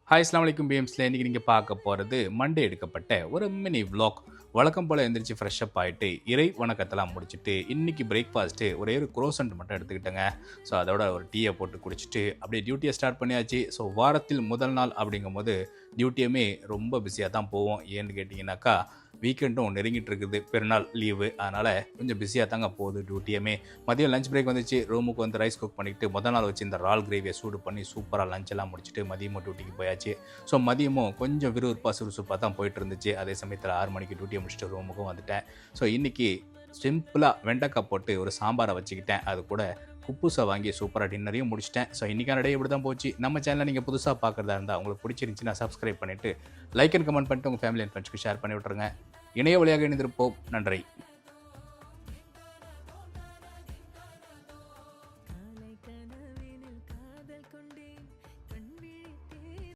Hi அஸ்ஸலாமு அலைக்கும் பிஎம்ஸ்ல இன்றைக்கி நீங்கள் பார்க்க போகிறது மண்டே எடுக்கப்பட்ட ஒரு மினி vlog. வழக்கம் போல் எந்திரிச்சு ஃப்ரெஷ்அப் ஆகிட்டு இறை வணக்கத்தெல்லாம் முடிச்சுட்டு இன்றைக்கி பிரேக்ஃபாஸ்ட்டு ஒரே ஒரு குரோசன்ட் மட்டும் எடுத்துக்கிட்டேங்க. ஸோ அதோட ஒரு டீயை போட்டு குடிச்சிட்டு அப்படியே டியூட்டியை ஸ்டார்ட் பண்ணியாச்சு. ஸோ வாரத்தில் முதல் நாள் அப்படிங்கும்போது டியூட்டியுமே ரொம்ப பிஸியாக தான் போவோம். ஏன்னு கேட்டிங்கனாக்கா வீக்கெண்டும் நெருங்கிட்டு இருக்குது, பெருநாள் லீவு, அதனால் கொஞ்சம் பிஸியாக தாங்க போகுது டியூட்டியுமே. மதியம் லஞ்ச் பிரேக் வந்துச்சு, ரூமுக்கு வந்து ரைஸ் குக் பண்ணிவிட்டு முதல் நாள் வச்சு இந்த ரால் கிரேவியை சூடு பண்ணி சூப்பராக லஞ்ச் எல்லாம் முடிச்சுட்டு மதியமும் டியூட்டிக்கு போயாச்சு. ஸோ மதியமும் கொஞ்சம் விறுவிறுப்பாக சுறுசுறுப்பாக தான் போயிட்டு இருந்துச்சு. அதே சமயத்தில் 6 மணிக்கு டியூட்டியை முடிச்சுட்டு ரூமுக்கும் வந்துட்டேன். ஸோ இன்றைக்கி சிம்பிளாக வெண்டைக்காய் போட்டு ஒரு சாம்பாரை வச்சுக்கிட்டேன். அது கூட குப்பூசை வாங்கி சூப்பராக டின்னரையும் முடிச்சிட்டேன். ஸோ இன்றைக்கான டே இப்படி தான் போச்சு. நம்ம சேனலை நீங்கள் புதுசாக பார்க்குறதா இருந்தால் உங்களுக்கு பிடிச்சிருந்துச்சுன்னா சப்ஸ்கிரைப் பண்ணிவிட்டு லைக் அண்ட் கமெண்ட் பண்ணிட்டு உங்கள் ஃபேமிலி அண்ட் ஃப்ரெண்ட்ஸ்க்கு ஷேர் பண்ணி விட்ருங்க. இணைய வழியாக இணைந்திருப்போம். நன்றி.